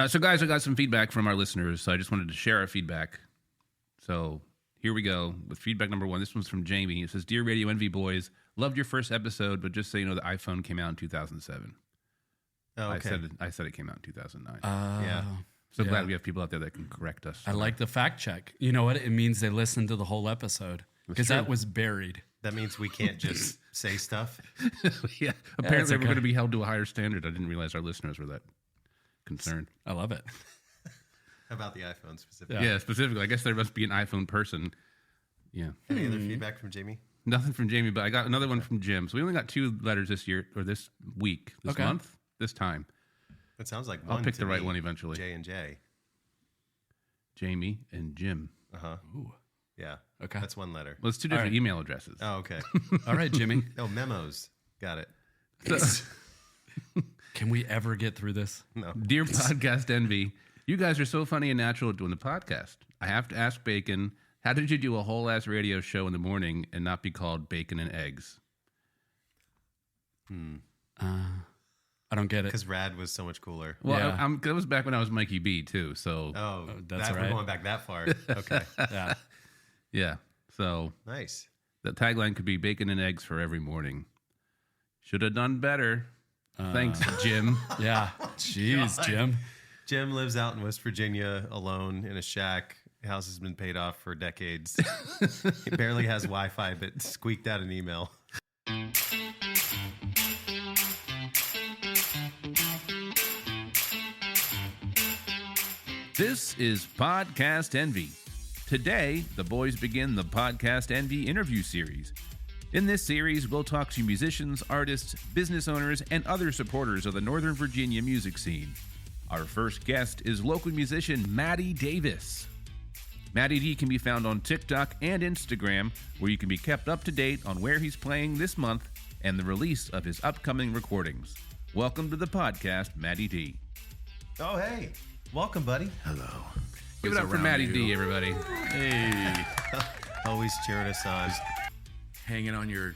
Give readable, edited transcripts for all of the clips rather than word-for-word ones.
So, guys, I got some feedback from our listeners, so I just wanted to share our feedback. So, here we go with feedback number 1. This one's from Jamie. It says, Dear Radio Envy boys, loved your first episode, but just so you know, the iPhone came out in 2007. Oh, okay. I said it came out in 2009. Yeah. So glad we have people out there that can correct us. I like the fact check. You know what? It means they listened to the whole episode because that was buried. That means we can't just say stuff. Yeah. Apparently, we're going to be held to a higher standard. I didn't realize our listeners were that concerned. I love it. How about the iPhone specifically? Yeah, specifically. I guess there must be an iPhone person. Yeah. Any other feedback from Jamie? Nothing from Jamie, but I got another one from Jim. So we only got 2 letters this year, or this week, this month, this time. It sounds like one. I'll pick the right one eventually. J and J. Jamie and Jim. Uh-huh. Ooh. Yeah. Okay. That's one letter. Well, it's 2 different email addresses. Oh, okay. All right, Jimmy. Oh, memos. Got it. Can we ever get through this? No. Dear Podcast Envy, you guys are so funny and natural at doing the podcast. I have to ask Bacon, how did you do a whole ass radio show in the morning and not be called Bacon and Eggs? I don't get it. Because Rad was so much cooler. Well, Yeah. that was back when I was Mikey B too. So that's We're right. going back that far. Okay. Yeah. yeah. So Nice. the tagline could be Bacon and Eggs for every morning. Should have done better. Thanks, Jim. Yeah. Jeez, Jim. Jim lives out in West Virginia alone in a shack. House has been paid off for decades. He barely has Wi-Fi, but squeaked out an email. This is Podcast Envy. Today, the boys begin the Podcast Envy Interview Series. In this series, we'll talk to musicians, artists, business owners, and other supporters of the Northern Virginia music scene. Our first guest is local musician Matty Davis. Matty D can be found on TikTok and Instagram, where you can be kept up to date on where he's playing this month and the release of his upcoming recordings. Welcome to the podcast, Matty D. Oh, hey. Welcome, buddy. Hello. Give it up for Matty D, everybody. Hey, Always cheering us on. hanging on your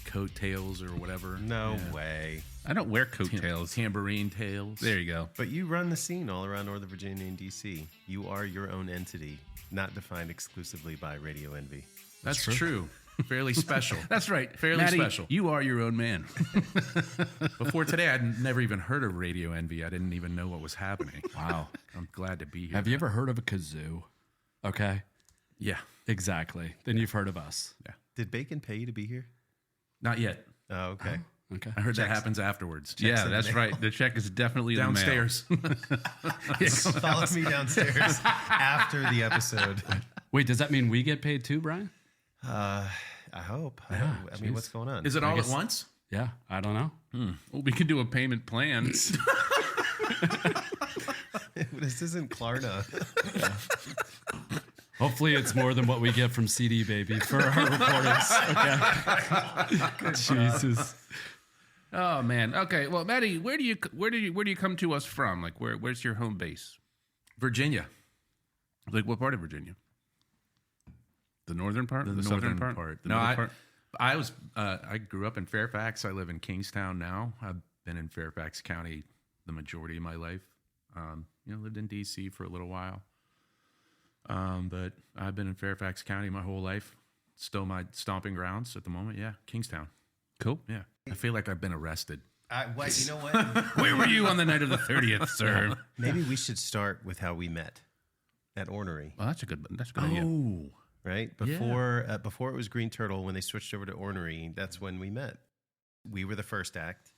coattails or whatever. No way. I don't wear coattails. Tambourine tails. There you go. But you run the scene all around Northern Virginia and D.C. You are your own entity, not defined exclusively by Radio Envy. That's true. Fairly special. That's right. Fairly Matty, special. You are your own man. Before today, I'd never even heard of Radio Envy. I didn't even know what was happening. Wow. I'm glad to be here. Have you ever heard of a kazoo? Okay. Yeah. Exactly. Then you've heard of us. Yeah. Did Bacon pay you to be here? Not yet. Oh, okay. Okay. I heard that happens afterwards. Yeah, in that's the mail. right. The check is definitely in the mail. Downstairs. Follow me downstairs after the episode. Wait, does that mean we get paid too, Brian? I hope. I mean, what's going on? Is it all at once? Yeah. I don't know. Well, we can do a payment plan. This isn't Klarna. Hopefully it's more than what we get from CD Baby for our recordings. Okay. Jesus. Oh man. Okay. Well, Matty, where do you come to us from? Like, where's your home base? Virginia. Like, what part of Virginia? The northern part? The southern northern part? The No, northern part? I grew up in Fairfax. I live in Kingstown now. I've been in Fairfax County the majority of my life. Lived in D.C. for a little while. But I've been in Fairfax County my whole life. Still my stomping grounds at the moment. Yeah, Kingstown. Cool. Yeah. I feel like I've been arrested. You know what? Where were you on the night of the 30th, sir? Maybe we should start with how we met at Ornery, Well, that's a good idea. Oh. right? Before it was Green Turtle, when they switched over to Ornery, that's when we met. We were the first act,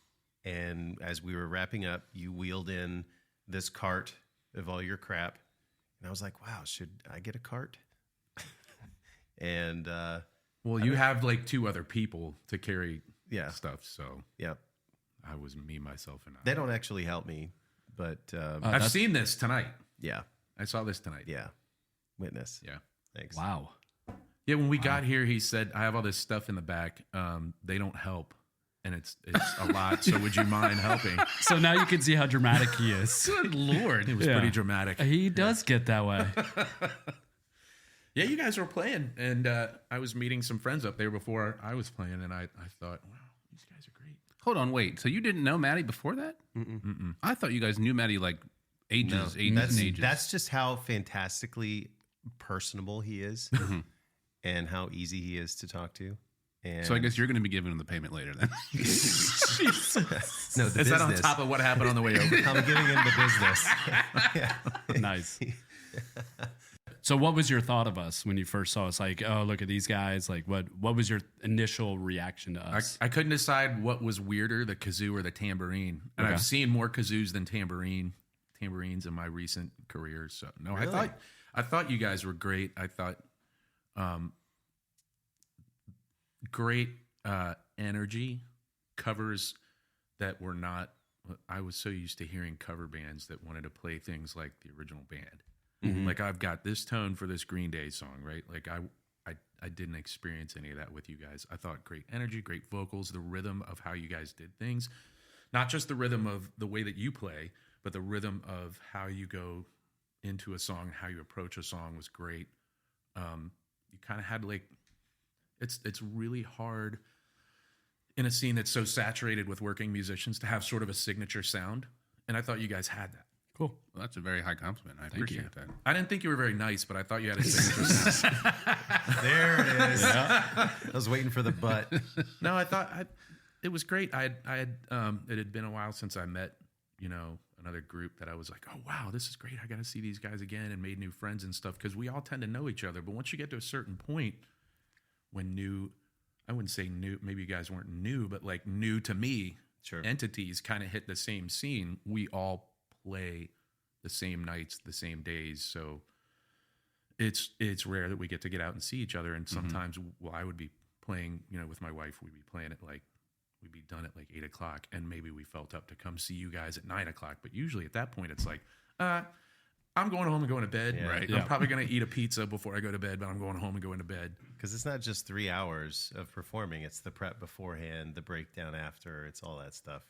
and as we were wrapping up, you wheeled in this cart of all your crap, and I was like, "Wow, should I get a cart?" And Well, you have like 2 other people to carry yeah, stuff, so yeah, I was me, myself, and I. they don't actually help me, but I've seen this tonight. yeah, I saw this tonight. yeah, witness. Yeah. Thanks. Wow. Yeah, when we got here, he said, I have all this stuff in the back. They don't help. And it's a lot. So would you mind helping? So now you can see how dramatic he is. Good Lord. It was pretty dramatic. He does get that way. Yeah, you guys were playing. And I was meeting some friends up there before I was playing. And I thought, wow, these guys are great. Hold on, wait. So you didn't know Matty before that? Mm-mm. I thought you guys knew Matty like ages, that's, and ages. That's just how fantastically personable he is, and how easy he is to talk to. And so I guess you're going to be giving him the payment later then. no, the Is business. that on top of what happened on the way over? I'm giving him the business. Yeah. Nice. So what was your thought of us when you first saw us? Like, oh, look at these guys. Like, what was your initial reaction to us? I couldn't decide what was weirder, the kazoo or the tambourine. And Okay. I've seen more kazoos than tambourines in my recent career. So no, Really? I thought you guys were great. I thought great energy, covers that were not. I was so used to hearing cover bands that wanted to play things like the original band. Like, I've got this tone for this Green Day song, right? Like, I didn't experience any of that with you guys. I thought great energy, great vocals, the rhythm of how you guys did things. Not just the rhythm of the way that you play, but the rhythm of how you go into a song, how you approach a song was great. You kind of had like, it's really hard in a scene that's so saturated with working musicians to have sort of a signature sound. And I thought you guys had that. Cool. Well, that's a very high compliment. I appreciate that. I didn't think you were very nice, but I thought you had a signature sound. There it is. I was waiting for the butt. No, I thought it was great. I had it had been a while since I met, another group that I was like, oh wow, this is great. I got to see these guys again, and made new friends and stuff, because we all tend to know each other. But once you get to a certain point, when I wouldn't say new, maybe you guys weren't new, but like new to me, Sure. entities kind of hit the same scene. We all play the same nights, the same days, so it's rare that we get to get out and see each other. And sometimes, I would be playing, with my wife, we'd be playing at we'd be done at like 8 o'clock, and maybe we felt up to come see you guys at 9 o'clock. But usually at that point, it's like, I'm going home and going to bed. Yeah. Right? Yeah. I'm probably going to eat a pizza before I go to bed, but I'm going home and going to bed. Because it's not just 3 hours of performing. It's the prep beforehand, the breakdown after. It's all that stuff.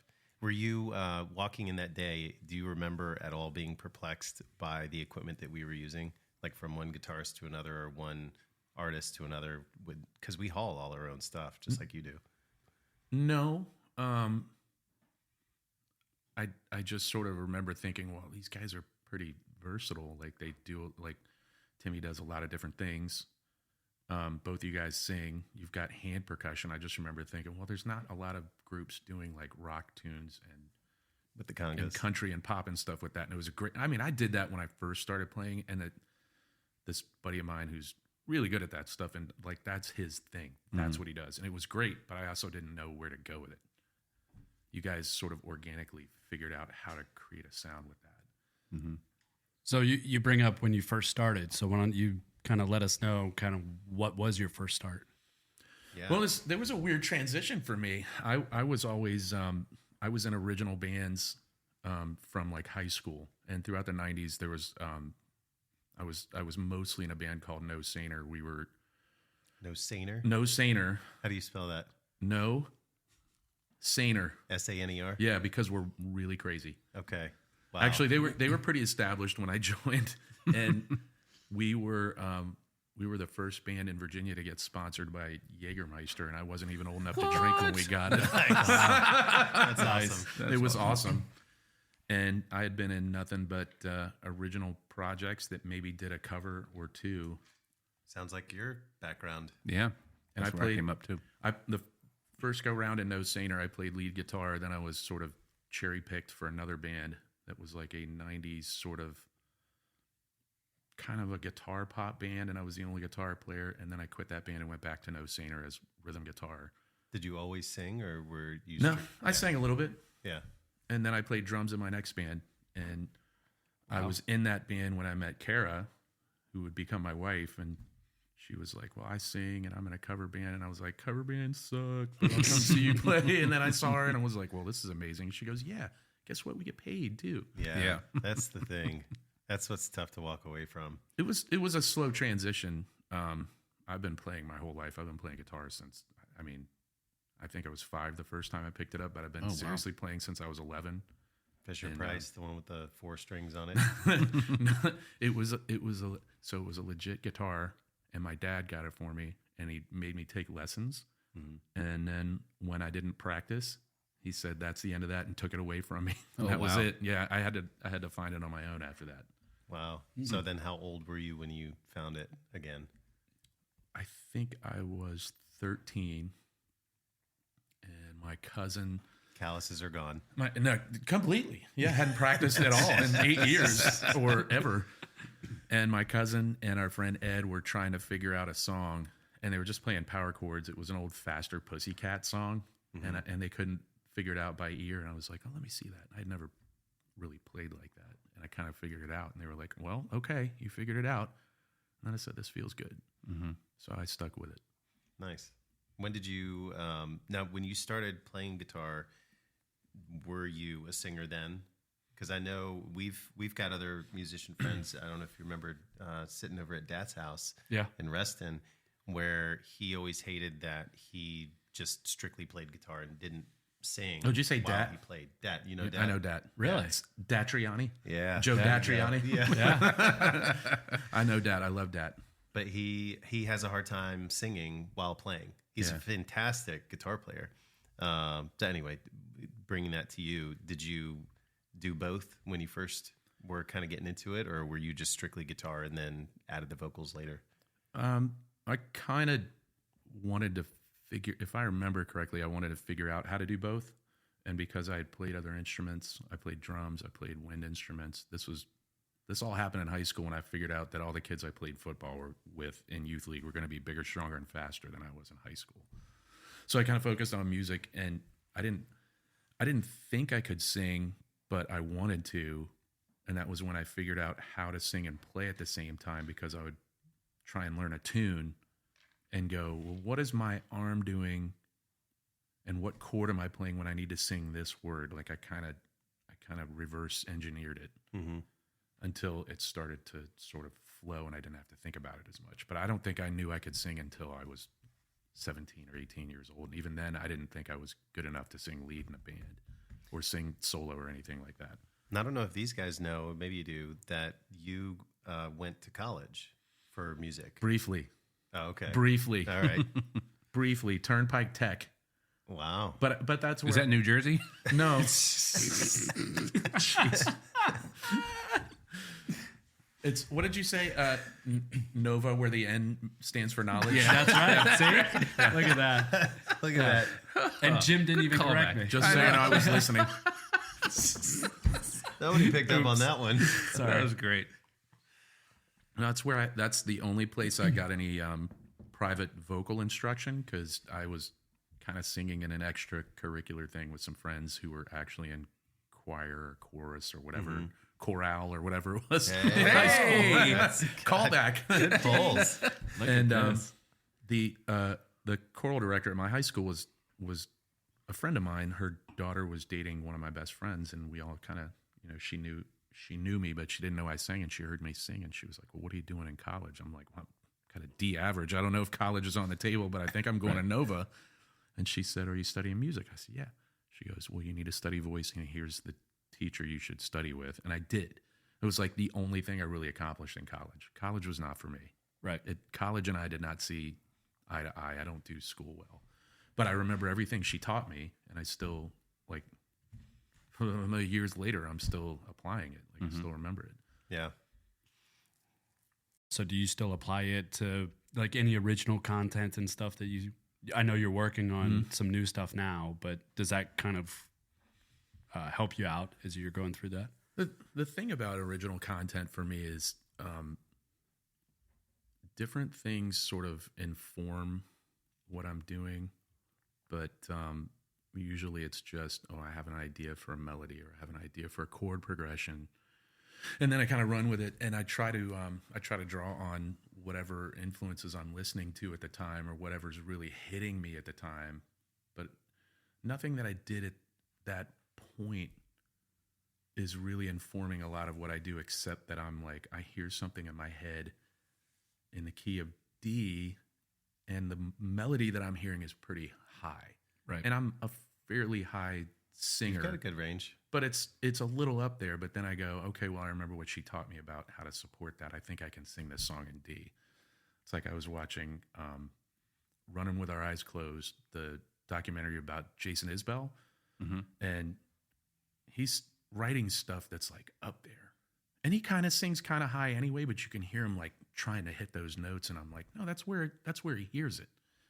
Were you walking in that day, do you remember at all being perplexed by the equipment that we were using? Like from one guitarist to another, or one artist to another? Because we haul all our own stuff, just like you do. No. I just sort of remember thinking, well, these guys are pretty versatile. Like, they do, like Timmy does a lot of different things. Both you guys sing. You've got hand percussion. I just remember thinking, well, there's not a lot of groups doing like rock tunes With the and congas. country and pop and stuff with that. And it was a great. I mean, I did that when I first started playing, and this buddy of mine who's really good at that stuff, and like that's his thing. That's what he does, and it was great. But I also didn't know where to go with it. You guys sort of organically figured out how to create a sound with that. So you bring up when you first started. So why don't you kind of let us know kind of what was your first start? Yeah. Well, there was a weird transition for me. I was always I was in original bands from like high school, and throughout the 90s there was I was mostly in a band called No Saner. We were No Saner? No Saner. How do you spell that? No Saner. S-A-N-E-R? Yeah, because we're really crazy. Okay. Wow. Actually, they were pretty established when I joined, and we were the first band in Virginia to get sponsored by Jägermeister, and I wasn't even old enough to drink when we got it. That's awesome. It was awesome. And I had been in nothing but original projects that maybe did a cover or two. Sounds like your background. Yeah. And That's I where I played- came up too. The first go round in No Saner, I played lead guitar. Then I was sort of cherry picked for another band that was like a 90s sort of kind of a guitar pop band, and I was the only guitar player. And then I quit that band and went back to No Saner as rhythm guitar. Did you always sing, or were you? No, I sang a little bit. Yeah. And then I played drums in my next band. And I was in that band when I met Kara, who would become my wife. And she was like, well, I sing and I'm in a cover band. And I was like, cover bands suck, but I'll come see you play. And then I saw her and I was like, well, this is amazing. She goes, yeah, guess what? We get paid too. Yeah. Yeah. That's the thing. That's what's tough to walk away from. It was a slow transition. I've been playing my whole life. I've been playing guitar since, I think I was 5 the first time I picked it up, but I've been seriously playing since I was 11. Fisher And, Price, the one with the 4 strings on it. No, it was a legit guitar, and my dad got it for me, and he made me take lessons. And then when I didn't practice, he said that's the end of that and took it away from me. Oh, That was wow. it. Yeah, I had to find it on my own after that. Wow. So then how old were you when you found it again? I think I was 13, and my cousin. Calluses are gone. No, completely. Yeah, hadn't practiced at all in 8 years or ever. And my cousin and our friend Ed were trying to figure out a song, and they were just playing power chords. It was an old Faster Pussycat song, and they couldn't figure it out by ear. And I was like, oh, let me see that. I'd never really played like that, and I kind of figured it out. And they were like, well, okay, you figured it out. And then I said, this feels good. So I stuck with it. Nice. When did you, now when you started playing guitar, were you a singer then? Because I know we've got other musician friends. I don't know if you remember sitting over at Dad's house in Reston, where he always hated that he just strictly played guitar and didn't sing. Oh, did you say while Dat? He played Dat. You know Dat? I know Dat. Really? It's Datriani? Yeah. Joe Datriani? Yeah. I know Dat. I love Dat. But he has a hard time singing while playing. He's a fantastic guitar player. So anyway, bringing that to you, did you do both when you first were kind of getting into it, or were you just strictly guitar and then added the vocals later? I kind of wanted to figure, if I remember correctly, I wanted to figure out how to do both. And because I had played other instruments, I played drums, I played wind instruments. This all happened in high school when I figured out that all the kids I played football with in youth league were going to be bigger, stronger, and faster than I was in high school. So I kind of focused on music, and I didn't think I could sing, but I wanted to. And that was when I figured out how to sing and play at the same time, because I would try and learn a tune and go, well, what is my arm doing? And what chord am I playing when I need to sing this word? Like I kind of reverse engineered it until it started to sort of flow and I didn't have to think about it as much. But I don't think I knew I could sing until I was 17 or 18 years old. And even then, I didn't think I was good enough to sing lead in a band or sing solo or anything like that. And I don't know if these guys know, maybe you do, that you went to college for music. Briefly. Oh, okay. Briefly. All right. Briefly. Turnpike Tech. Wow. But that's where... Is that New Jersey? No. Jeez. It's, what did you say? Nova, where the N stands for knowledge. Yeah, that's right. See? Look at that. Look at that. And Jim didn't even correct me. Just so you know, I was listening. Nobody picked up on that one. Sorry. That was great. That's the only place I got any private vocal instruction, because I was kind of singing in an extracurricular thing with some friends who were actually in choir or chorus or whatever, chorale or whatever it was. Hey, Callback. good polls. And the choral director at my high school was a friend of mine. Her daughter was dating one of my best friends, and we all kind of, she knew me, but she didn't know I sang, and she heard me sing, and she was like, well, what are you doing in college? I'm like, well, I'm kind of D average. I don't know if college is on the table, but I think I'm going to Nova. And she said, are you studying music? I said, yeah. She goes, well, you need to study voice, and here's the teacher you should study with. And I did. It was like the only thing I really accomplished in college. College was not for me. Right. College and I did not see eye to eye. I don't do school well. But I remember everything she taught me, and I still, like, years later, I'm still applying it. Like, I still remember it. Yeah. So do you still apply it to like any original content and stuff that I know you're working on some new stuff now, but does that kind of help you out as you're going through that? The thing about original content for me is different things sort of inform what I'm doing, but usually it's just, I have an idea for a melody, or I have an idea for a chord progression, and then I kind of run with it, and I try to draw on whatever influences I'm listening to at the time, or whatever's really hitting me at the time. But nothing that I did at that point is really informing a lot of what I do, except that I'm like, I hear something in my head in the key of D, and the melody that I'm hearing is pretty high. Right. And I'm a fairly high singer. You've got a good range. But it's a little up there. But then I go, okay, well, I remember what she taught me about how to support that. I think I can sing this song in D. It's like I was watching Running with Our Eyes Closed, the documentary about Jason Isbell. and he's writing stuff that's like up there. And he kind of sings kind of high anyway, but you can hear him like trying to hit those notes. And I'm like, no, that's where he hears it.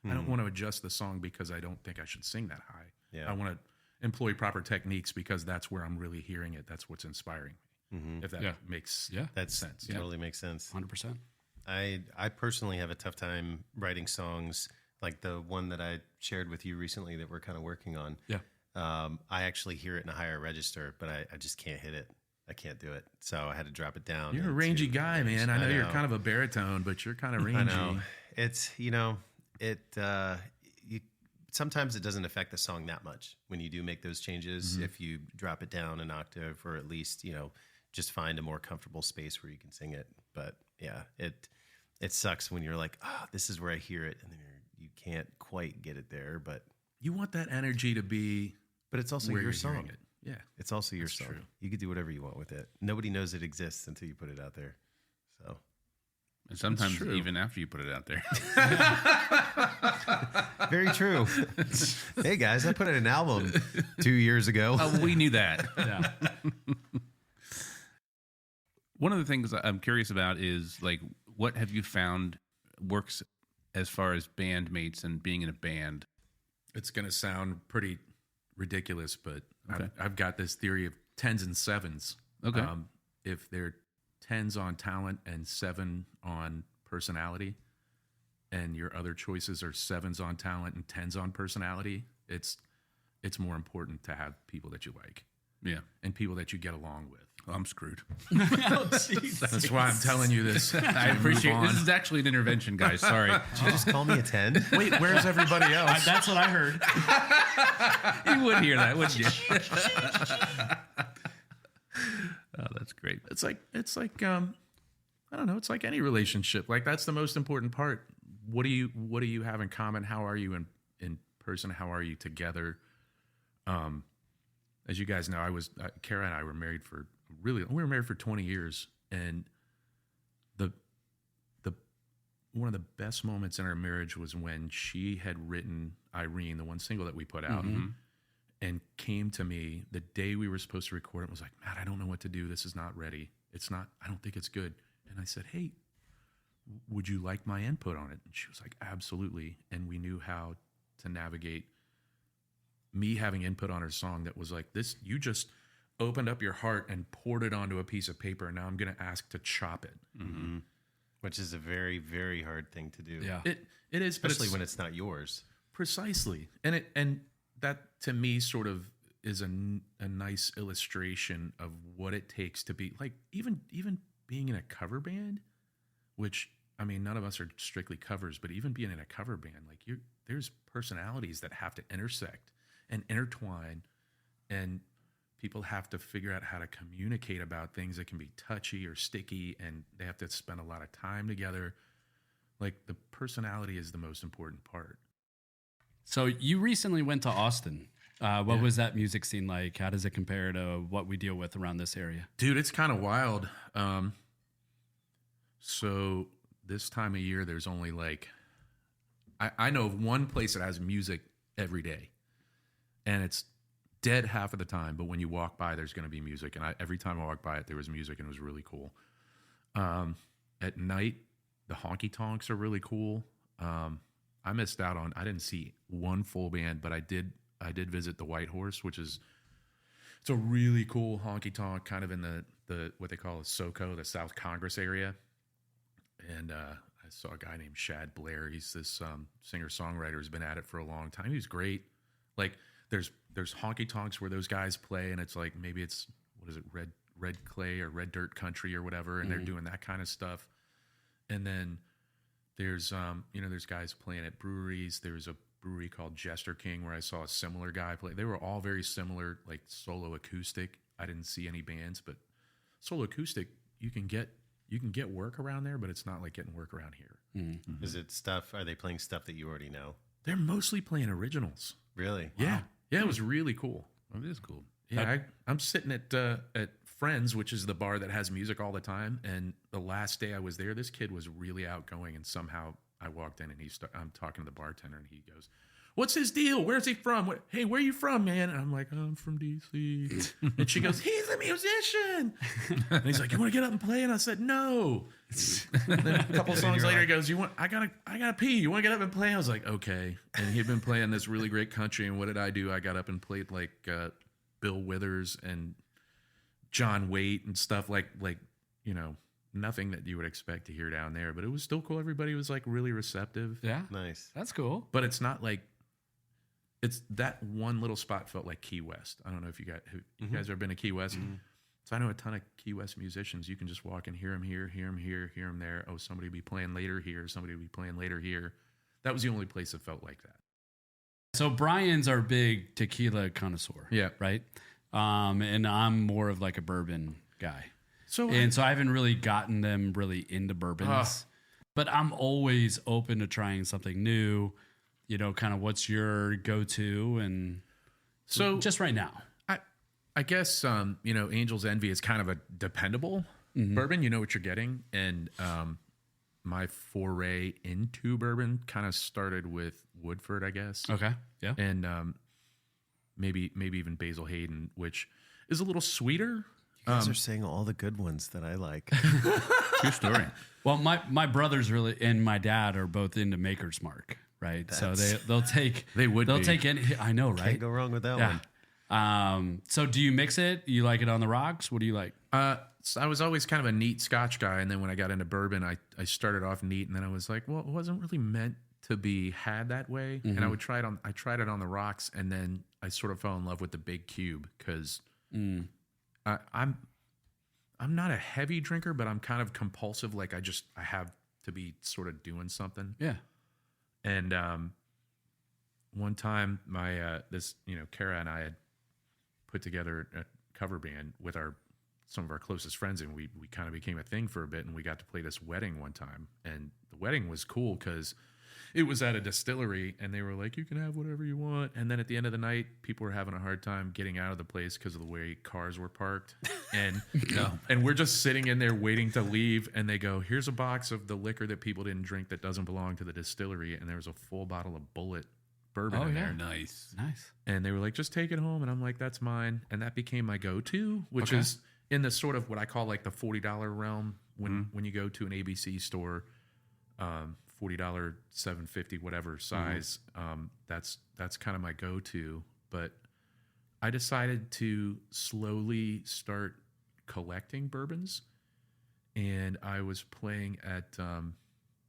I don't want to adjust the song because I don't think I should sing that high. Yeah. I want to employ proper techniques because that's where I'm really hearing it. That's what's inspiring me. If that makes sense. Totally makes sense. 100%. I personally have a tough time writing songs like the one that I shared with you recently that we're kind of working on. Yeah. I actually hear it in a higher register, but I just can't hit it. I can't do it. So I had to drop it down. You're a rangy guy, man. I know you're kind of a baritone, but you're kind of rangy. I know. It's, sometimes it doesn't affect the song that much when you do make those changes. If you drop it down an octave or at least, just find a more comfortable space where you can sing it. But yeah, it sucks when you're like, this is where I hear it. And then you can't quite get it there, but you want that energy to be, but it's also where your you're song. hearing it. Yeah. It's also your song. True. You could do whatever you want with it. Nobody knows it exists until you put it out there. So And sometimes even after you put it out there. very true. Hey guys, I put out an album 2 years ago. Oh, we knew that. Yeah. One of the things I'm curious about is like, what have you found works as far as bandmates and being in a band? It's going to sound pretty ridiculous, but Okay. I've got this theory of 10s and 7s. Okay. If they're 10s on talent and 7 on personality, and your other choices are 7s on talent and 10s on personality, it's more important to have people that you like Yeah. and people that you get along with. I'm screwed. That's why I'm telling you this. I appreciate it. This is actually an intervention, guys. Sorry. Did you just call me a 10? Wait, where's everybody else? That's what I heard. You would hear that, wouldn't you? Oh, that's great. It's like I don't know, it's like any relationship. Like that's the most important part. What do you have in common? How are you in person? How are you together? As you guys know, Kara and I were married for 20 years, and the one of the best moments in our marriage was when she had written Irene, the one single that we put out, and came to me the day we were supposed to record it and was like, Matt, I don't know what to do. This is not ready. I don't think it's good. And I said, hey, would you like my input on it? And she was like, absolutely. And we knew how to navigate me having input on her song that was like this. You just opened up your heart and poured it onto a piece of paper. And now I'm going to ask to chop it. Mm-hmm. Which is a very, very hard thing to do. Yeah. It is, especially when it's not yours. Precisely. And that to me sort of is a nice illustration of what it takes to be like, even being in a cover band, which, I mean, none of us are strictly covers, but even being in a cover band, like there's personalities that have to intersect and intertwine, and people have to figure out how to communicate about things that can be touchy or sticky, and they have to spend a lot of time together. Like the personality is the most important part. So you recently went to Austin. What was that music scene like? How does it compare to what we deal with around this area? Dude, it's kind of wild. So this time of year, there's only like, I know of one place that has music every day, and it's dead half of the time. But when you walk by, there's going to be music. And every time I walked by it, there was music, and it was really cool. At night, the honky tonks are really cool. I missed out on, I didn't see one full band, but I did visit the White Horse, which is, it's a really cool honky tonk kind of in the what they call a SoCo, the South Congress area. And I saw a guy named Shad Blair. He's this singer-songwriter who's been at it for a long time. He's great. Like there's honky tonks where those guys play, and it's like, maybe it's, what is it, red clay or red dirt country or whatever, and they're doing that kind of stuff. And then there's there's guys playing at breweries. There's a brewery called Jester King where I saw a similar guy play. They were all very similar, like solo acoustic. I didn't see any bands, but solo acoustic, you can get work around there, but it's not like getting work around here. Mm-hmm. Is it stuff? Are they playing stuff that you already know? They're mostly playing originals. Really? Yeah. Wow. Yeah, it was really cool. Well, it is cool. Yeah, I'm sitting at Friends, which is the bar that has music all the time. And the last day I was there, this kid was really outgoing, and somehow I walked in and I'm talking to the bartender, and he goes, what's his deal? Where's he from? Hey, where are you from, man? And I'm like, I'm from DC. And she goes, he's a musician. And he's like, you want to get up and play? And I said, no. And then a couple songs later, he goes, I gotta pee. You want to get up and play? I was like, okay. And he'd been playing this really great country. And what did I do? I got up and played like Bill Withers and John Waite and stuff like, nothing that you would expect to hear down there, but it was still cool. Everybody was like really receptive. Yeah. Nice. That's cool. But it's not like, it's that one little spot felt like Key West. I don't know if you guys ever been to Key West. So I know a ton of Key West musicians. You can just walk and hear them here, hear them here, hear them there. Oh, somebody will be playing later here. Somebody will be playing later here. That was the only place that felt like that. So Brian's our big tequila connoisseur. Yeah. Right. And I'm more of like a bourbon guy. So I haven't really gotten them really into bourbons, but I'm always open to trying something new. Kind of what's your go-to, and so just right now. I guess Angel's Envy is kind of a dependable bourbon. You know what you're getting, and my foray into bourbon kind of started with Woodford, I guess. Okay, yeah, and maybe even Basil Hayden, which is a little sweeter. You guys are saying all the good ones that I like. True story. Well, my brothers really and my dad are both into Maker's Mark, right? So they'll take any. I know, right? Can't go wrong with that one. So do you mix it? You like it on the rocks? What do you like? So I was always kind of a neat Scotch guy, and then when I got into bourbon, I started off neat, and then I was like, well, it wasn't really meant to be had that way. And I tried it on the rocks, and then I sort of fell in love with the big cube because. I'm not a heavy drinker, but I'm kind of compulsive. Like I have to be sort of doing something. Yeah. And one time my Kara and I had put together a cover band with some of our closest friends, and we kind of became a thing for a bit, and we got to play this wedding one time. And the wedding was cool because it was at a distillery, and they were like, you can have whatever you want. And then at the end of the night, people were having a hard time getting out of the place because of the way cars were parked. And and we're just sitting in there waiting to leave. And they go, here's a box of the liquor that people didn't drink that doesn't belong to the distillery. And there was a full bottle of Bullet bourbon in there. Nice. And they were like, just take it home. And I'm like, that's mine. And that became my go-to, which is in the sort of what I call like the $40 realm when you go to an ABC store. $40, $7.50, whatever size. That's kind of my go-to. But I decided to slowly start collecting bourbons, and I was playing at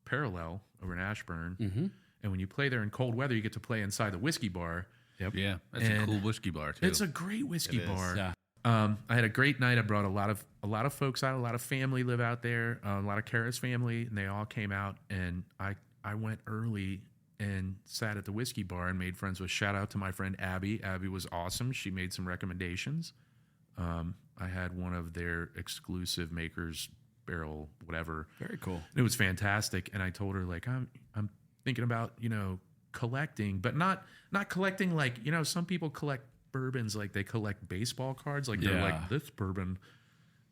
Parallel over in Ashburn. And when you play there in cold weather, you get to play inside the whiskey bar. Yep. Yeah, that's a cool whiskey bar too. It's a great whiskey bar. Yeah. I had a great night. I brought a lot of folks out. A lot of family live out there. A lot of Kara's family, and they all came out. And I went early and sat at the whiskey bar and made friends with. Shout out to my friend Abby. Abby was awesome. She made some recommendations. I had one of their exclusive Maker's Barrel, whatever. Very cool. It was fantastic. And I told her like I'm thinking about collecting, but not collecting like some people collect bourbons like they collect baseball cards, like they're like, this bourbon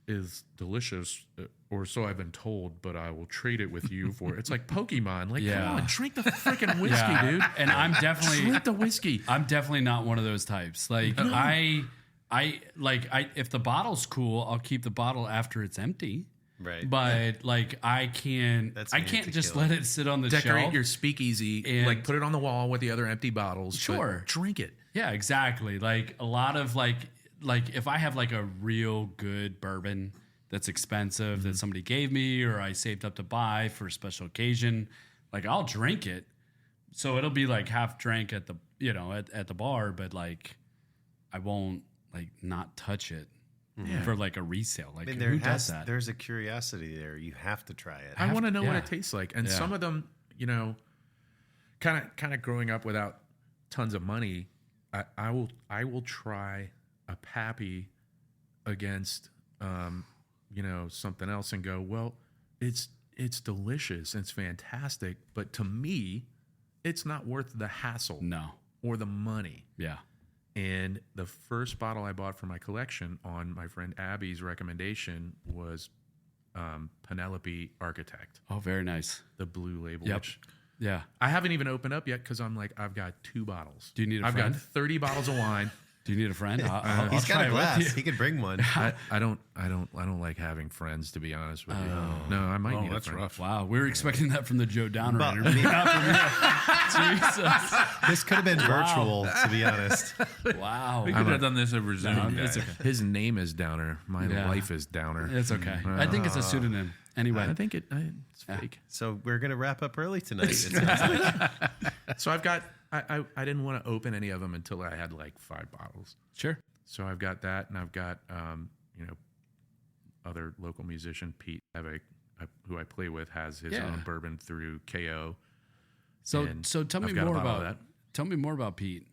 is delicious, or so I've been told, but I will trade it with you for it's like Pokemon. Like, come on, drink the freaking whiskey, dude. And I'm definitely drink the whiskey. I'm definitely not one of those types. Like I if the bottle's cool, I'll keep the bottle after it's empty. Right. But like I can't just let it sit on the Decorate shelf. your speakeasy and like put it on the wall with the other empty bottles. Sure. Drink it. Yeah, exactly. Like a lot of like if I have like a real good bourbon that's expensive that somebody gave me or I saved up to buy for a special occasion, like I'll drink it. So it'll be like half drank at the at the bar, but like I won't like not touch it for like a resale. Like who does that? There's a curiosity there. You have to try it. I want to know what it tastes like. And some of them, kind of growing up without tons of money, I will try a Pappy against something else and go, well, it's delicious, it's fantastic, but to me, it's not worth the hassle. No. Or the money. Yeah. And the first bottle I bought for my collection on my friend Abby's recommendation was Penelope Architect. Oh, very nice. The blue label, Yep. which Yeah. I haven't even opened up yet because I'm like, I've got 2 bottles. Do you need a I've friend? got 30 bottles of wine. Do you need a friend? I'll He's got try a it with glass. you. He could bring one. I don't like having friends, to be honest with you. No, I might need a that's friend. rough. Wow, we were expecting that from the Joe Downer But- interview. Not from you. Jesus. This could have been virtual, to be honest. Wow. We could have done this over Zoom. It's guys. okay. His name is Downer. My Yeah. life is Downer. It's okay. I think it's a pseudonym. Anyway. I think it's fake. So we're going to wrap up early tonight. It sounds like. So I've got. I didn't want to open any of them until I had like 5 bottles. Sure. So I've got that, and I've got other local musician Pete, who I play with, has his Yeah. own bourbon through KO. So And tell me I've got a more bottle of about that. Tell me more about Pete.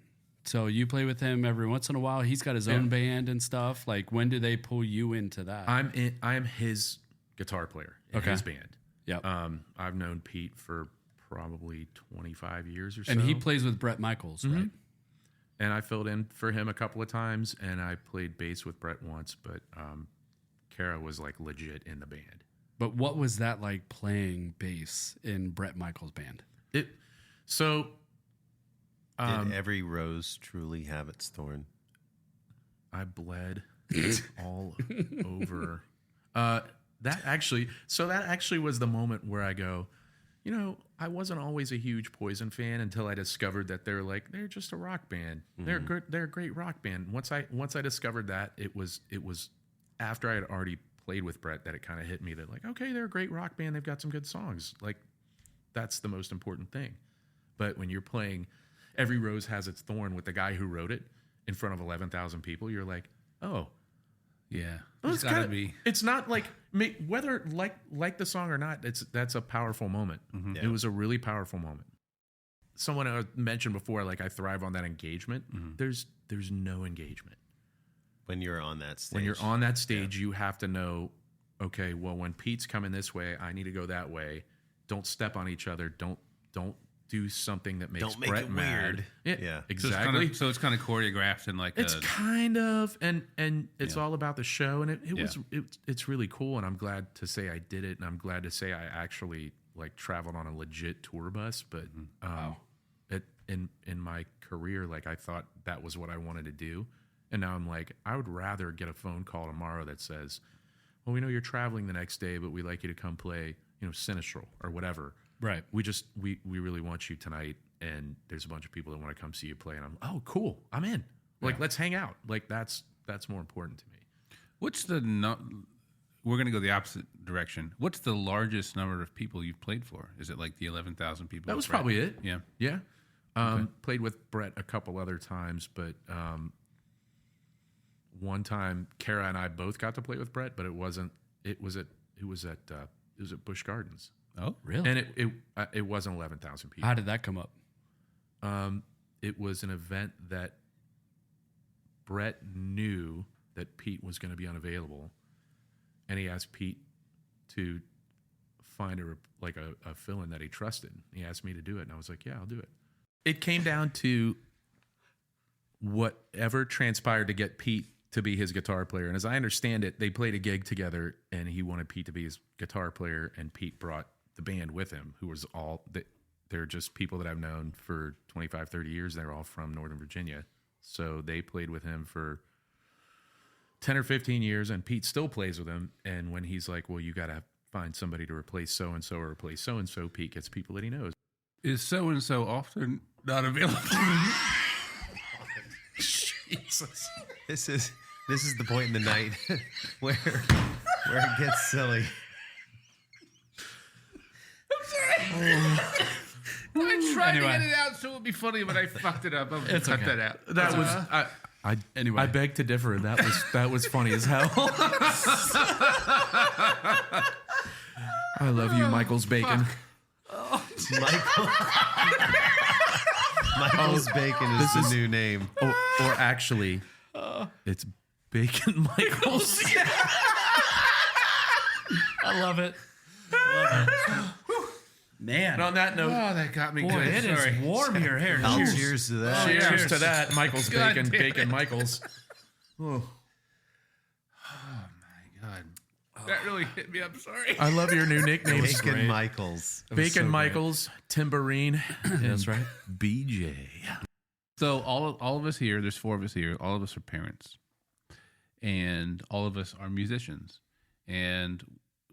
So you play with him every once in a while. He's got his own band and stuff. Like, when do they pull you into that? I am his guitar player in Okay. his band. Yep. I've known Pete for probably 25 years or so. And he plays with Bret Michaels, right? And I filled in for him a couple of times, and I played bass with Brett once, but Kara was like legit in the band. But what was that like playing bass in Bret Michaels' band? Did every rose truly have its thorn? I bled all over. That actually was the moment where I go, I wasn't always a huge Poison fan until I discovered that they're just a rock band. They're a great rock band. Once I discovered that, it was after I had already played with Brett that it kind of hit me that like, okay, they're a great rock band. They've got some good songs. Like, that's the most important thing. But when you're playing Every Rose Has Its Thorn with the guy who wrote it in front of 11,000 people, you're like, oh, Yeah. well, It's got to be. It's not like whether like the song or not. That's a powerful moment. Yeah. It was a really powerful moment. Someone mentioned before, like I thrive on that engagement. There's no engagement When you're on that stage. when you're on that stage. You have to know, okay, well, when Pete's coming this way, I need to go that way. Don't step on each other. Don't do something that makes Don't make Brett it mad. weird. Yeah. Exactly. So it's kind of choreographed and like It's kind of, and it's Yeah. all about the show, and it's really cool, and I'm glad to say I did it, and I'm glad to say I actually like traveled on a legit tour bus. But in my career, like I thought that was what I wanted to do, and now I'm like, I would rather get a phone call tomorrow that says, well, we know you're traveling the next day, but we'd like you to come play, Sinistral or whatever. Right. We really want you tonight, and there's a bunch of people that want to come see you play, and I'm, oh, cool, I'm in. Like, let's hang out. Like, that's more important to me. What's the we're going to go the opposite direction. What's the largest number of people you've played for? Is it like the 11,000 people? That was Brett? probably it. Yeah. Yeah. Played with Brett a couple other times, but one time Kara and I both got to play with Brett, but it was at Busch Gardens. Oh, really? And it wasn't 11,000 people. How did that come up? It was an event that Brett knew that Pete was going to be unavailable, and he asked Pete to find a fill-in that he trusted. He asked me to do it, and I was like, yeah, I'll do it. It came down to whatever transpired to get Pete to be his guitar player. And as I understand it, they played a gig together, and he wanted Pete to be his guitar player, and Pete brought the band with him, who was they're just people that I've known for 25, 30 years. They're all from Northern Virginia. So they played with him for 10 or 15 years, and Pete still plays with him. And when he's like, well, you got to find somebody to replace so-and-so or replace so-and-so, Pete gets people that he knows. Is so-and-so often not available? Jesus. This is the point in the night where it gets silly. I tried Anyway. to get it out so it would be funny, but I fucked it up. I'm gonna cut that out. That was Anyway. I beg to differ. That was funny as hell. I love you, Michael's Bacon. Michael's Bacon is the new name. Or actually, it's Bacon Michaels. I love it. Man. And on that note, Oh, that got me Boy, good. it Sorry. is warm here. Here, Oh, cheers. cheers to that. cheers to that, Michael's God Bacon, damn it. Bacon Michaels. Oh. My God. That really hit me. I'm sorry. I love your new nicknames. Bacon Michaels. Bacon Michaels, Timberine. That's right. BJ. So all of us here, there's 4 of us here. All of us are parents, and all of us are musicians. And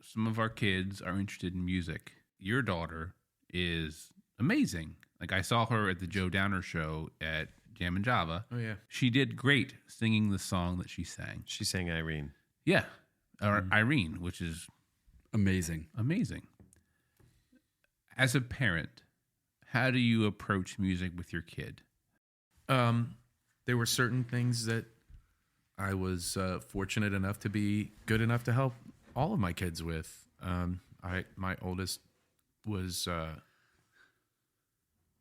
some of our kids are interested in music. Your daughter is amazing. Like, I saw her at the Joe Downer show at Jam and Java. Oh, yeah. She did great singing the song that she sang. She sang Irene. Yeah, or Irene, which is Amazing. amazing. As a parent, how do you approach music with your kid? There were certain things that I was fortunate enough to be good enough to help all of my kids with. My oldest was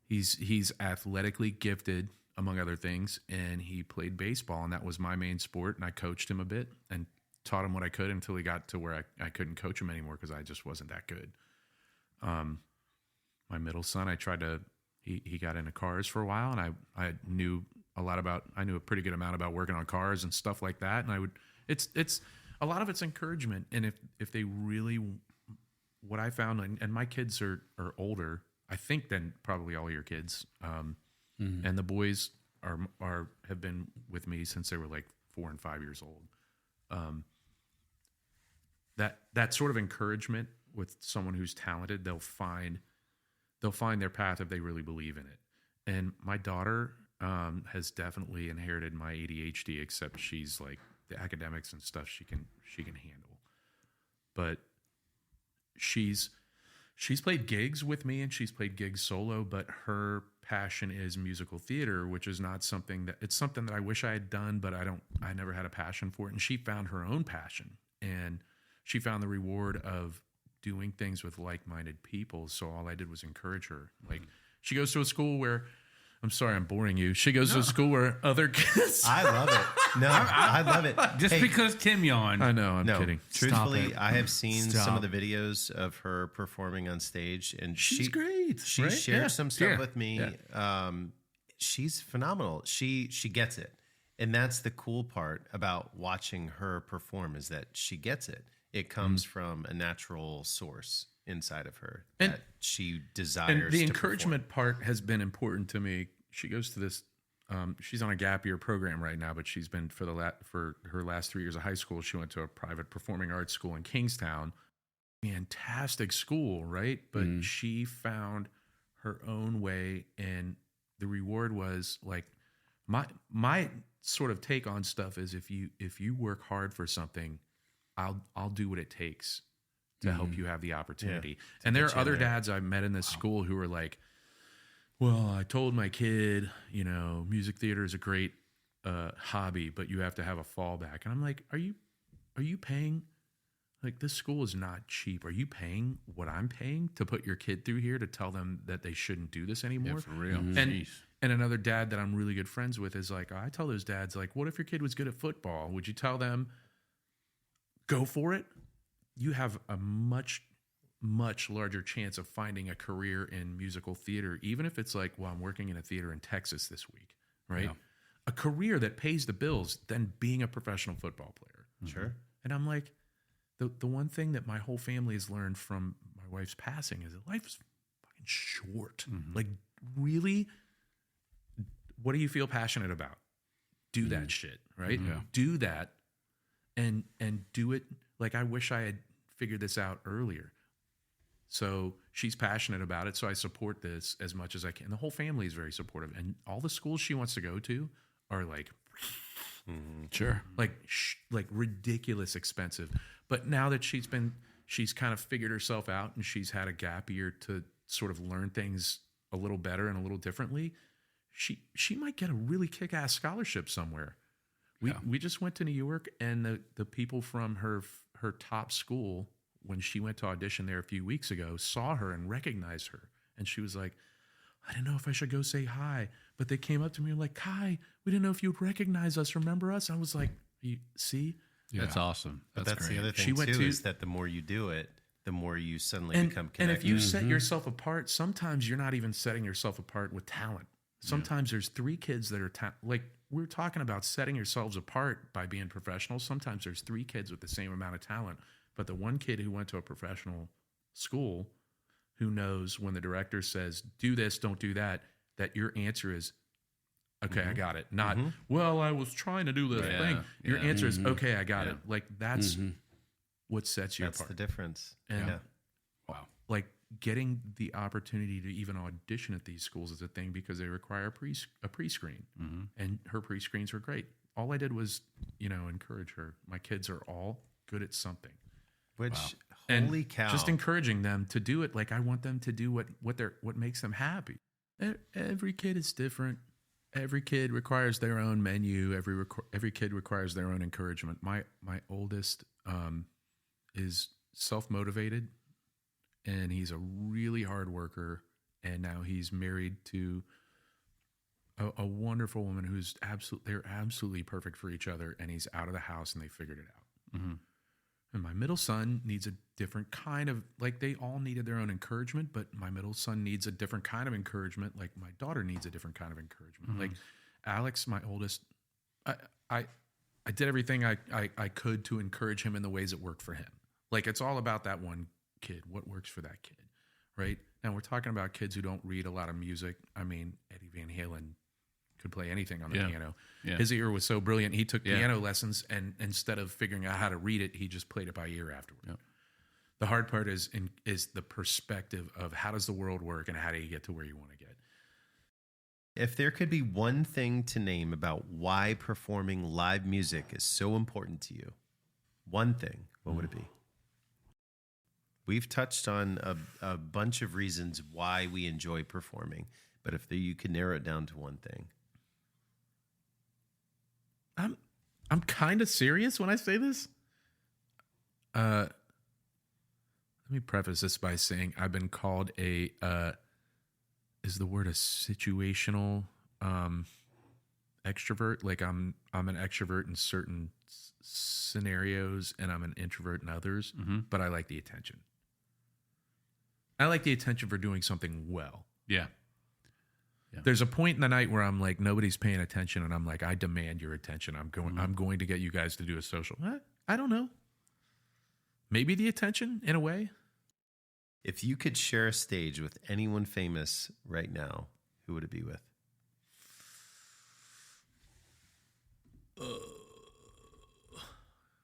he's athletically gifted, among other things, and he played baseball, and that was my main sport. And I coached him a bit and taught him what I could until he got to where I couldn't coach him anymore because I just wasn't that good. My middle son, he got into cars for a while, and I knew a pretty good amount about working on cars and stuff like that. And it's a lot of it's encouragement. And if they really, what I found, and my kids are older, I think, than probably all your kids. And the boys have been with me since they were like 4 and 5 years old. That sort of encouragement with someone who's talented, they'll find their path if they really believe in it. And my daughter has definitely inherited my ADHD, except she's like the academics and stuff she can handle. But she's played gigs with me and she's played gigs solo, but her passion is musical theater, which is not something that I wish I had done, but I never had a passion for it. And she found her own passion, and she found the reward of doing things with like-minded people. So all I did was encourage her. Like, she goes to a school where, I'm sorry, I'm boring you. She goes to a school where other kids. I love it. No, I love it. Just because Tim yawned. I know, I'm kidding. Truthfully, I have seen some of the videos of her performing on stage, and She's great. She right? shared some stuff with me. Yeah. She's phenomenal. She gets it, and that's the cool part about watching her perform, is that she gets it. It comes from a natural source inside of her that she desires. And the to encouragement part has been important to me. She goes to this. She's on a gap year program right now, but she's been for her last 3 years of high school. She went to a private performing arts school in Kingstown. Fantastic school, right? But she found her own way, and the reward was like my sort of take on stuff is if you work hard for something, I'll do what it takes to help you have the opportunity. And there are other dads I've met in this school who are like, well, I told my kid, music theater is a great hobby, but you have to have a fallback. And I'm like, are you paying? Like, this school is not cheap. Are you paying what I'm paying to put your kid through here to tell them that they shouldn't do this anymore? Yeah, for real. And another dad that I'm really good friends with is like, I tell those dads, like, what if your kid was good at football? Would you tell them, go for it? You have a much, much larger chance of finding a career in musical theater, even if it's like, well, I'm working in a theater in Texas this week, right? Yeah. A career that pays the bills than being a professional football player. Sure. And I'm like, the one thing that my whole family has learned from my wife's passing is that life is fucking short. Like, really, what do you feel passionate about? Do that shit, right? Yeah. Do that and do it. Like, I wish I had figured this out earlier. So she's passionate about it. So I support this as much as I can. The whole family is very supportive. And all the schools she wants to go to are like, sure, like ridiculous expensive. But now that she's kind of figured herself out and she's had a gap year to sort of learn things a little better and a little differently, she might get a really kick-ass scholarship somewhere. We just went to New York, and the people from her top school, when she went to audition there a few weeks ago, saw her and recognized her. And she was like, I didn't know if I should go say hi. But they came up to me and were like, Kai, we didn't know if you'd recognize us, remember us? And I was like, you see? Yeah. That's awesome. That's great. The other thing, too, is that the more you do it, the more you suddenly become connected. And if you set yourself apart, sometimes you're not even setting yourself apart with talent. Sometimes there's 3 kids that are like, we're talking about setting yourselves apart by being professional. Sometimes there's 3 kids with the same amount of talent, But the one kid who went to a professional school, who knows when the director says, do this, don't do that, that your answer is, okay, I got it. Not, well, I was trying to do this thing. Your answer is, okay, I got it. Like, that's what sets you apart. That's the difference. And wow. Like, getting the opportunity to even audition at these schools is a thing because they require a pre-screen. And her pre-screens were great. All I did was, encourage her. My kids are all good at something. Which, And cow. just encouraging them to do it. Like, I want them to do what makes them happy. Every kid is different. Every kid requires their own menu. Every kid requires their own encouragement. My oldest is self-motivated, and he's a really hard worker. And now he's married to a wonderful woman who's they're absolutely perfect for each other. And he's out of the house, and they figured it out. And my middle son needs a different kind of, like, they all needed their own encouragement, but my middle son needs a different kind of encouragement. Like, my daughter needs a different kind of encouragement. Like, Alex, my oldest, I did everything I could to encourage him in the ways that worked for him. Like, it's all about that one kid, what works for that kid, right? Now, we're talking about kids who don't read a lot of music. I mean, Eddie Van Halen could play anything on the piano. His ear was so brilliant. He took piano lessons, and instead of figuring out how to read it, he just played it by ear afterward. The hard part is the perspective of how does the world work and how do you get to where you want to get. If there could be one thing to name about why performing live music is so important to you, one thing, what would it be? We've touched on a bunch of reasons why we enjoy performing, but if you could narrow it down to one thing. I'm kind of serious when I say this. Let me preface this by saying I've been called is the word a situational extrovert? Like, I'm an extrovert in certain scenarios and I'm an introvert in others, but I like the attention. I like the attention for doing something well. Yeah. There's a point in the night where I'm like, nobody's paying attention, and I'm like, I demand your attention. I'm going to get you guys to do a social. I don't know. Maybe the attention in a way. If you could share a stage with anyone famous right now, who would it be with?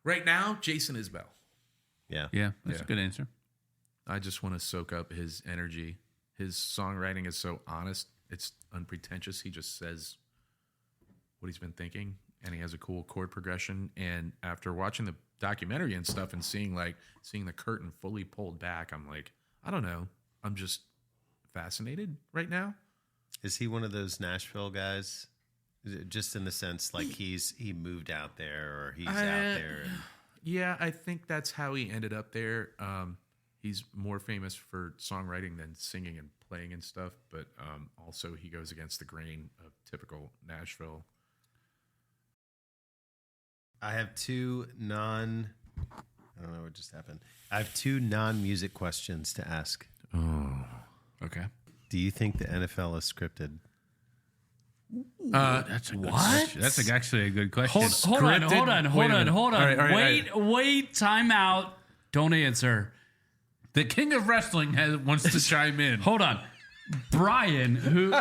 Right now, Jason Isbell. Yeah. Yeah, that's a good answer. I just want to soak up his energy. His songwriting is so honest. It's unpretentious. He just says what he's been thinking, and he has a cool chord progression. And after watching the documentary and stuff and seeing the curtain fully pulled back, I'm like, I don't know. I'm just fascinated right now. Is he one of those Nashville guys? Just in the sense like he moved out there, or he's out there? Yeah, I think that's how he ended up there. He's more famous for songwriting than singing and playing and stuff, but also he goes against the grain of typical Nashville. I have I don't know what just happened. I have two non-music questions to ask. Oh, Okay. Do you think the NFL is scripted? That's a good question. That's actually a good question. Hold on. All right. Wait, time out. Don't answer. The king of wrestling wants to chime in. Hold on. Brian, who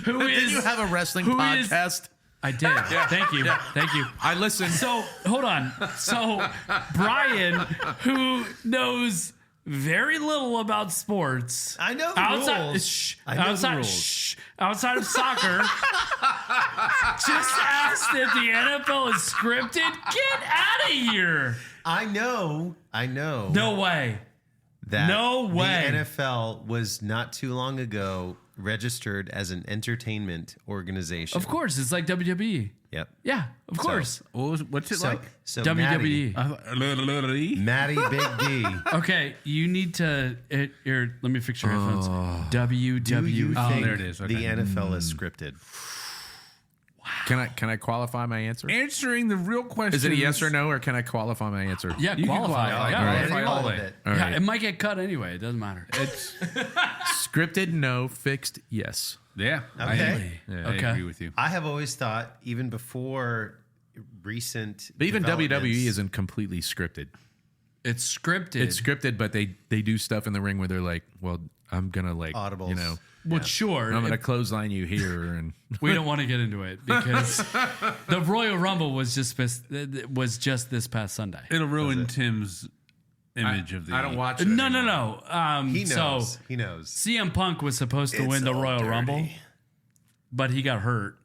Did you have a wrestling podcast? I did. Yeah. Thank you. I listened. So, hold on. So, Brian, who knows very little about sports. I know the rules. Outside of soccer, just asked if the NFL is scripted. Get out of here. I know. No way. No way. The NFL was not too long ago registered as an entertainment organization. Of course, it's like WWE. Yep. Yeah, of course. What's it like? So WWE. Matty Big D. Okay, you need to. Here, let me fix your headphones. Do you WWE. think there it is. Okay. the NFL is scripted? Can I qualify my answer? Answering the real question. Is it a yes or no, or can I qualify my answer? Yeah, You can qualify. qualify. Yeah, All right. qualify all All the of way. it. All Yeah, right. it might get cut anyway. It doesn't matter. It's Scripted, no. Fixed, yes. yeah. Okay. I Okay. agree with you. I have always thought, even before recent, But even WWE developments- isn't completely scripted. It's scripted. It's scripted, but they do stuff in the ring where they're like, well, I'm gonna like Audibles. you know, Well, sure. I'm gonna clothesline you here, and We don't want to get into it because the Royal Rumble was just this past Sunday. It'll ruin Tim's image of the. I don't watch it. No. He knows. So He knows. CM Punk was supposed to It's win the all Royal dirty. Rumble, but he got hurt,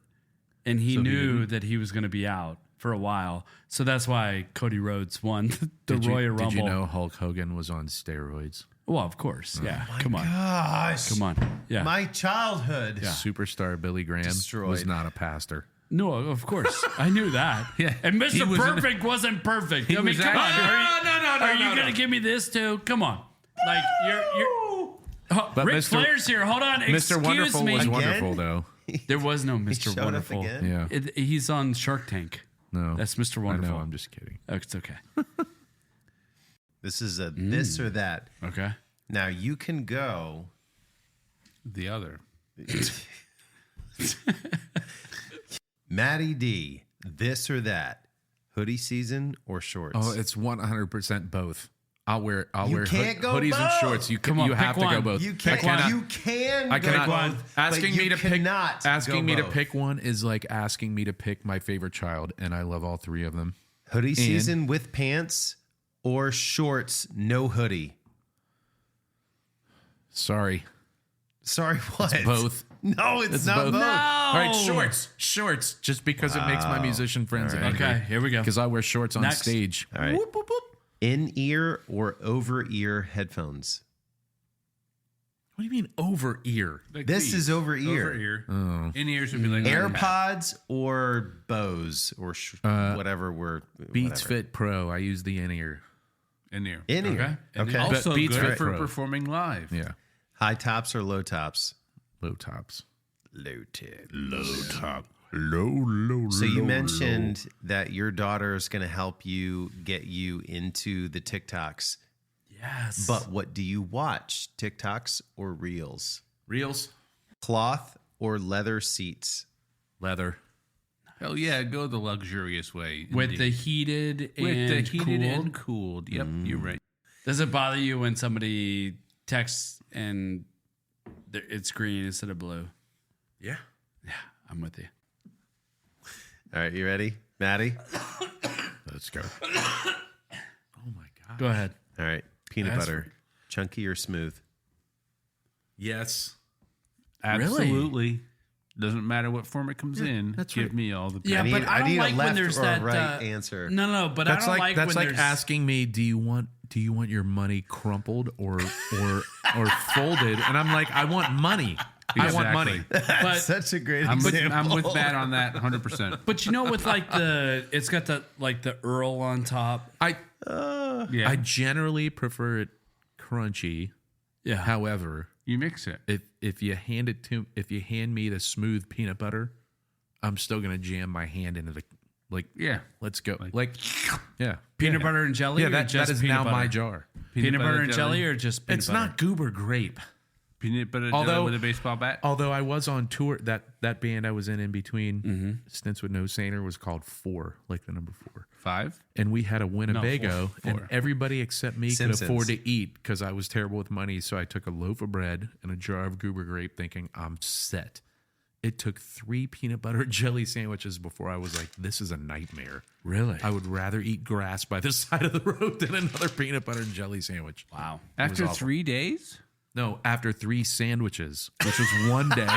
and he So he knew that he was going to be out for a while. So that's why Cody Rhodes won the Royal Rumble. Did you know Hulk Hogan was on steroids? Well, of course. Yeah. Come on. Gosh. Come on. Yeah. My childhood. Superstar Billy Graham was Destroyed. not a pastor. No, of course. I knew that. Yeah. And He Mr. was in- Perfect wasn't perfect. I mean, was come on. actually- Are you going to give me this too? Come on. Like, you're oh, But Ric Mr. Flair's here. Hold on. Mr. Excuse Wonderful me. was Again? wonderful though. There was no Mr. showed up Wonderful. again? Yeah. He's on Shark Tank. No, That's Mr. I Wonderful. know. I'm just kidding. Oh, it's okay. This is a this or that. Okay. Now you can go. the other. Matty D, this or that. Hoodie season or shorts? Oh, it's 100% both. I'll wear can't go hoodies and both. shorts. You Come on, you have pick to go one. both. You can't. I cannot. You can. I go cannot. both, Asking but me you to pick. cannot Asking go me to both. pick one is like asking me to pick my favorite child, and I love all three of them. Hoodie season with pants or shorts, no hoodie. Sorry, Sorry, what? both. No, it's not both. No. All right, shorts. Just because it makes my musician friends angry. Okay, here we go. Because I wear shorts on Next. stage. All right. In-ear or over-ear headphones? What do you mean over ear? Like This these. is over ear. Over ear. Oh. In ears would be like AirPods or Bose or whatever we're Beats whatever. Fit Pro. I use the in ear. In ear. In-ear. Okay. Okay. Also Beats good Fit for Pro. performing live. Yeah, High tops or low tops? low tops. Low tip. Low top. Low. So you mentioned that your daughter is going to help you get you into the TikToks. Yes. But what do you watch? TikToks or Reels? Reels. Cloth or leather seats? Leather. Hell yeah, go the luxurious way. with indeed. the heated with the and heated cooled. and cooled. Yep, you're right. Does it bother you when somebody texts and it's green instead of blue? Yeah. Yeah, I'm with you. All right, you ready, Matty? Let's go. Oh my god. Go ahead. All right, peanut That's- butter, chunky or smooth? Yes. Absolutely. Doesn't matter what form it comes in. that's Give right. me all the. Yeah, I need, but I don't need like a when left there's or that a right answer. No, but That's I don't like like that's when like there's asking me, do you want your money crumpled or folded? And I'm like, I want money. I want money. but Such a great I'm with, example. I'm with Matt on that 100%. but you know with like it's got the like the Earl on top. Yeah. I generally prefer it crunchy. Yeah. However, you mix it. if you hand me the smooth peanut butter, I'm still gonna jam my hand into the Yeah. Let's go. Yeah. Peanut butter and jelly? Yeah, or that just is peanut now butter? my jar. Peanut butter and jelly or just peanut It's butter? not goober grape. Peanut butter Although- jelly with a baseball bat. Although I was on tour, that band I was in between stints with No Saner was called 4, like the number 4. 5. And we had a Winnebago, four. and everybody except me Simpsons. could afford to eat because I was terrible with money. So I took a loaf of bread and a jar of goober grape, thinking I'm set. It took 3 peanut butter jelly sandwiches before I was like, this is a nightmare. Really? I would rather eat grass by the side of the road than another peanut butter and jelly sandwich. Wow. After awful. 3 days? No, after 3 sandwiches, which was one day,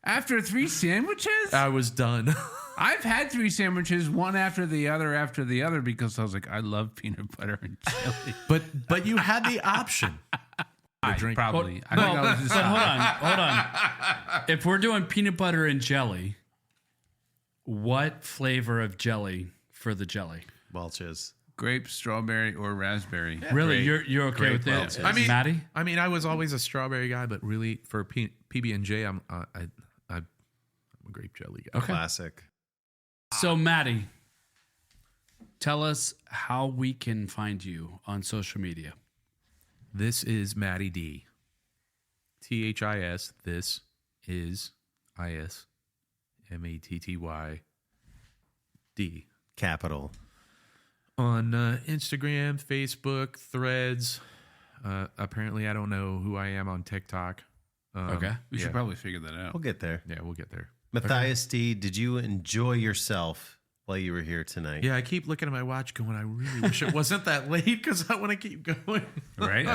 After 3 sandwiches? I was done. I've had 3 sandwiches, one after the other, because I was like, I love peanut butter and jelly. But you had the option. Probably. I Well, think I was just but hold on. If we're doing peanut butter and jelly, what flavor of jelly for the jelly? Welch's. grape, strawberry, or raspberry. Really, Grape- you're okay grape with that, Welch's. Matty? I mean, I was always a strawberry guy, but really for PB&J, I'm a grape jelly guy. Okay. Classic. So, Matty, tell us how we can find you on social media. This is Matty D. THIS. This is IS. MATTY D. Capital. on Instagram, Facebook, Threads. Apparently, I don't know who I am on TikTok. Okay. We should probably figure that out. We'll get there. Yeah, we'll get there. Matthias D, did you enjoy yourself while you were here tonight? Yeah, I keep looking at my watch going, I really wish it wasn't that late because I want to keep going. Right?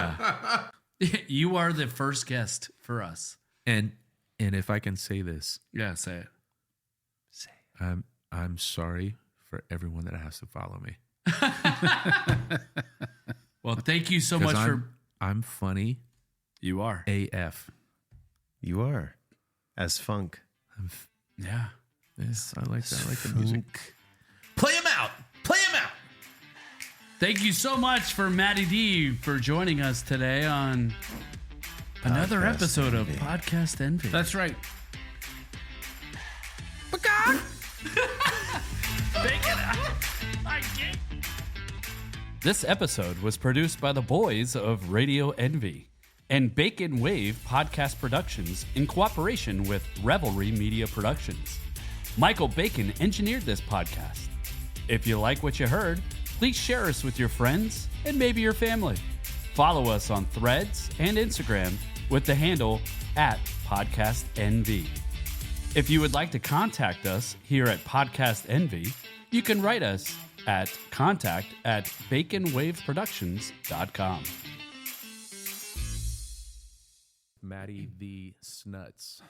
You are the first guest for us. And if I can say this, Yeah, say it. I'm sorry for everyone that has to follow me. Well, thank you so much for... I'm funny You are. AF. You are. As funk. Yeah. Yes, I like that. I like the music. Play him out. Play him out. Thank you so much for Matty D for joining us today on another Podcast episode of Envy. Podcast Envy. That's right. This episode was produced by the boys of Radio Envy and Bacon Wave Podcast Productions in cooperation with Revelry Media Productions. Michael Bacon engineered this podcast. If you like what you heard, please share us with your friends and maybe your family. Follow us on Threads and Instagram with the handle @PodcastNV. If you would like to contact us here at Podcast Envy, you can write us at contact@baconwaveproductions.com. Matty the Snuts.